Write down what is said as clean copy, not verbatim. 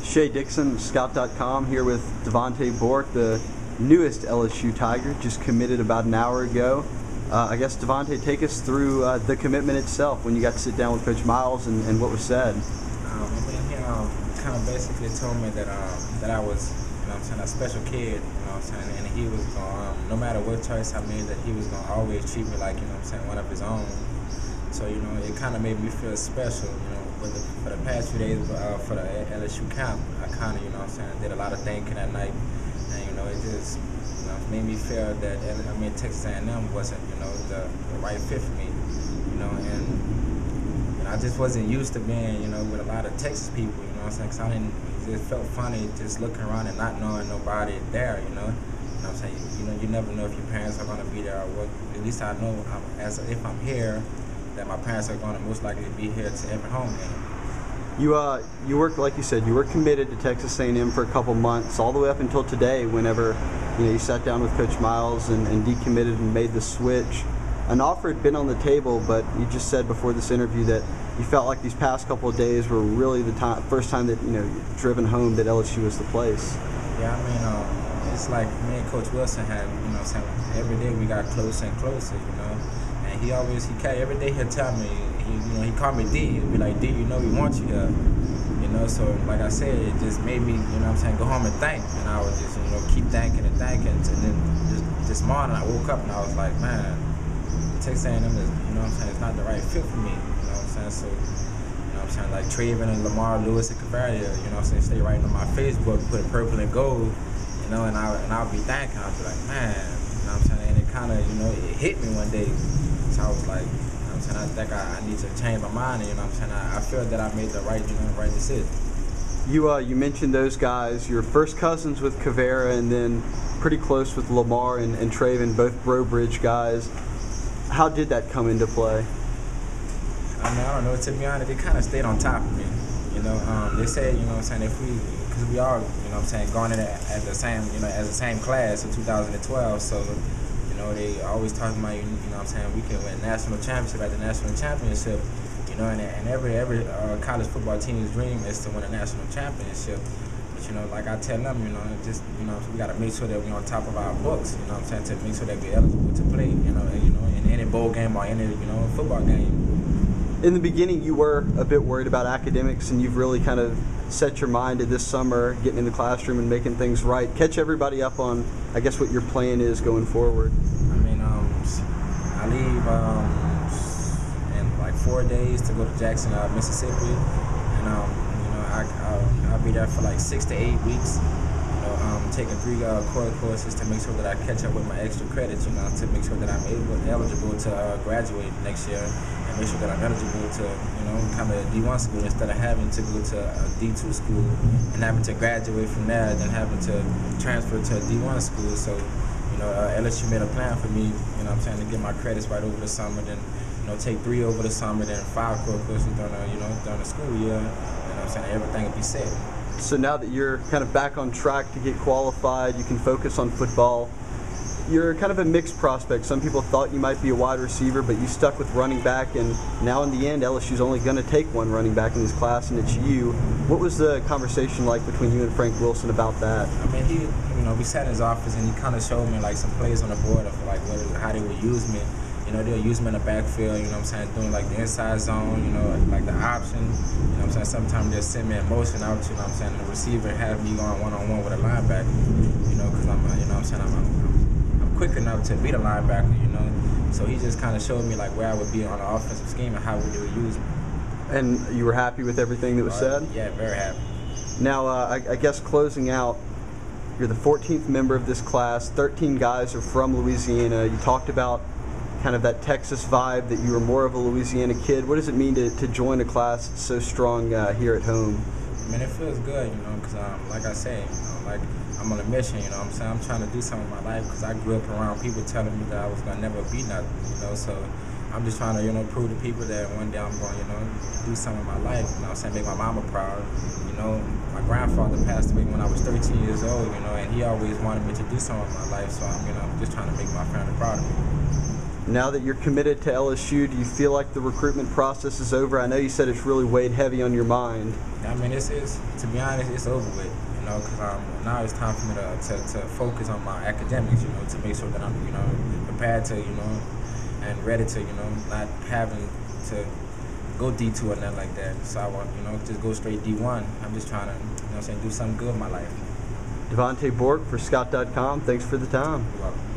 Shea Dixon, Scout.com, here with Davante Bourque, the newest LSU Tiger, just committed about an hour ago. I guess, Davante, take us through the commitment itself, when you got to sit down with Coach Miles and what was said. He kind of basically told me that I was, a special kid, and he was going, no matter what choice I made, that he was going to always treat me like, one of his own. So, it kind of made me feel special, for the past few days for the LSU camp. I kind of, did a lot of thinking at night, and, it just, made me feel that, Texas A&M wasn't, the right fit for me, and I just wasn't used to being, with a lot of Texas people, because it just felt funny just looking around and not knowing nobody there, you never know if your parents are going to be there or what. At least I know if I'm here, that my parents are going to most likely be here to every home game. You worked, like you said, you were committed to Texas A&M for a couple months, all the way up until today, whenever you sat down with Coach Miles and decommitted and made the switch. An offer had been on the table, but you just said before this interview that you felt like these past couple of days were really the first time that you've driven home that LSU was the place. Yeah, it's like me and Coach Wilson had, every day we got closer and closer, and every day he'll tell me, he called me D. He'd be like, D, we want you here. So like I said, it just made me, go home and think. And I would just, keep thinking and thinking. And then just this morning I woke up and I was like, man, Texas A&M is, it's not the right fit for me. So, like Traven and Lamar, Lewis and Cavaria, stay right on my Facebook, put purple and gold, and I'll be thinking, I'll be like, man, and it kind of, it hit me one day. So I was like, I think I need to change my mind, I feel that I made the right, right decision. You mentioned those guys. You're first cousins with Cavera and then pretty close with Lamar and Traven, both Brobridge guys. How did that come into play? I don't know. To be honest, they kind of stayed on top of me. They said, if because we all, going in at the same, as the same class in 2012, so. They always talking about, we can win national championship at the national championship, and every college football team's dream is to win a national championship. But, like I tell them, we got to make sure that we're on top of our books, to make sure that we're eligible to play, in any bowl game or any, football game. In the beginning, you were a bit worried about academics, and you've really kind of set your mind to this summer, getting in the classroom and making things right. Catch everybody up on, I guess, what your plan is going forward. I leave in like 4 days to go to Jackson, Mississippi, and I'll be there for like 6 to 8 weeks. Taking 3 core courses to make sure that I catch up with my extra credits, to make sure that I'm eligible to graduate next year, and make sure that I'm eligible to, come to a D1 school instead of having to go to a D2 school and having to graduate from there, then having to transfer to a D1 school. So, LSU made a plan for me, to get my credits right over the summer, then, take 3 over the summer, then 5 core courses during the school year, everything will be set. So now that you're kind of back on track to get qualified, you can focus on football. You're kind of a mixed prospect. Some people thought you might be a wide receiver, but you stuck with running back, and now in the end, LSU's only going to take one running back in this class, and it's you. What was the conversation like between you and Frank Wilson about that? We sat in his office, and he kind of showed me like some plays on the board of like how they would use me. They'll use me in the backfield, doing like the inside zone, like the option, sometimes they'll send me in motion out, and the receiver have me going one-on-one with a linebacker, because I'm quick enough to beat a linebacker, so he just kind of showed me like where I would be on the offensive scheme and how they would use me. And you were happy with everything that was said? Yeah, very happy. Now, I guess closing out, you're the 14th member of this class, 13 guys are from Louisiana. You talked about kind of that Texas vibe, that you were more of a Louisiana kid. What does it mean to join a class so strong here at home? It feels good, because like I say, like I'm on a mission, I'm trying to do something in my life, because I grew up around people telling me that I was going to never be nothing, so I'm just trying to, prove to people that one day I'm going to, do something in my life, make my mama proud. My grandfather passed away when I was 13 years old, and he always wanted me to do something in my life, so I'm just trying to make my family proud of me. Now that you're committed to LSU, do you feel like the recruitment process is over? I know you said it's really weighed heavy on your mind. I mean, it's to be honest, it's over with. You know, because now it's time for me to focus on my academics. You know, to make sure that I'm prepared to and ready to not having to go D2 or nothing like that. So I want just go straight D1. I'm just trying to do something good in my life. Davante Bourque for Scott.com. Thanks for the time. You're welcome.